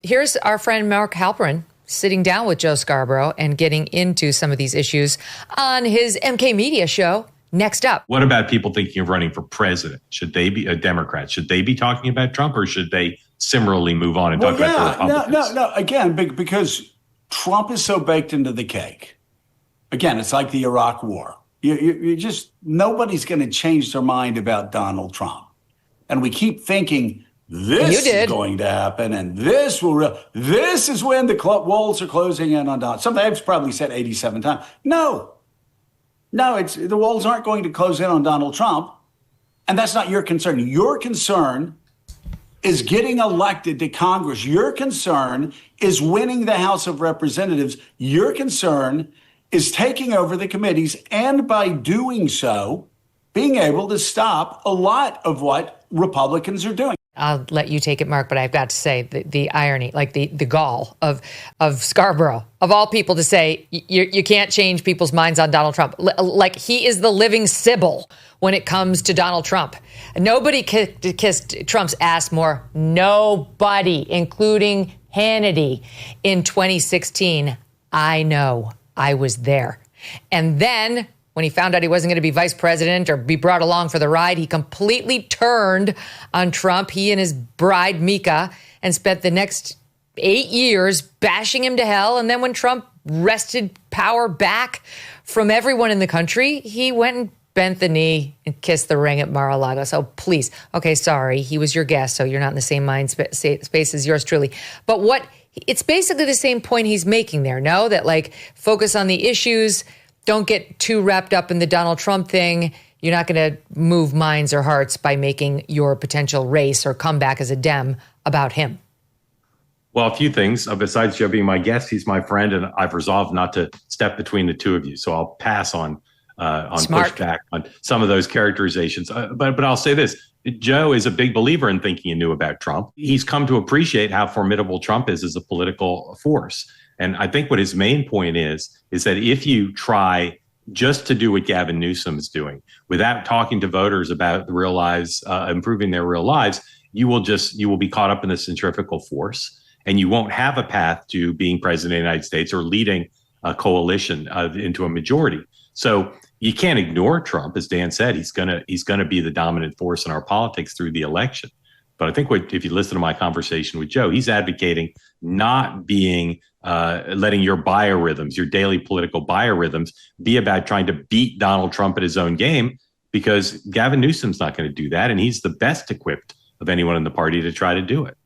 Here's our friend Mark Halperin sitting down with Joe Scarborough and getting into some of these issues on his MK Media show. Next up. What about people thinking of running for president? Should they be a Democrat? Should they be talking about Trump, or should they similarly move on and talk about the Republicans? No. Again, because Trump is so baked into the cake. Again, it's like the Iraq War. You just, nobody's going to change their mind about Donald Trump. And we keep thinking this is going to happen, and this is when the walls are closing in on Donald. Some I've probably said 87 times. No, the walls aren't going to close in on Donald Trump, and that's not your concern. Your concern is getting elected to Congress. Your concern is winning the House of Representatives. Your concern is taking over the committees, and by doing so, being able to stop a lot of what Republicans are doing. I'll let you take it, Mark, but I've got to say the irony, like the gall of Scarborough, of all people, to say you can't change people's minds on Donald Trump. Like he is the living Sybil when it comes to Donald Trump. Nobody kissed Trump's ass more. Nobody, including Hannity in 2016. I know. I was there. And then when he found out he wasn't going to be vice president or be brought along for the ride, he completely turned on Trump, he and his bride, Mika, and spent the next 8 years bashing him to hell. And then when Trump wrested power back from everyone in the country, he went and bent the knee and kissed the ring at Mar-a-Lago. So please, okay, sorry, he was your guest, so you're not in the same mind space as yours truly. But it's basically the same point he's making there, no? That like focus on the issues. Don't get too wrapped up in the Donald Trump thing. You're not going to move minds or hearts by making your potential race or comeback as a Dem about him. Well, a few things. Besides Joe being my guest, he's my friend, and I've resolved not to step between the two of you. So I'll pass on pushback on some of those characterizations. But I'll say this. Joe is a big believer in thinking anew about Trump. He's come to appreciate how formidable Trump is as a political force. And I think what his main point is that if you try just to do what Gavin Newsom is doing without talking to voters about the real lives, improving their real lives, you will be caught up in the centrifugal force, and you won't have a path to being president of the United States or leading a coalition into a majority. So you can't ignore Trump. As Dan said, he's gonna be the dominant force in our politics through the election. But I think if you listen to my conversation with Joe, he's advocating not being letting your biorhythms, your daily political biorhythms, be about trying to beat Donald Trump at his own game, because Gavin Newsom's not going to do that, and he's the best equipped of anyone in the party to try to do it.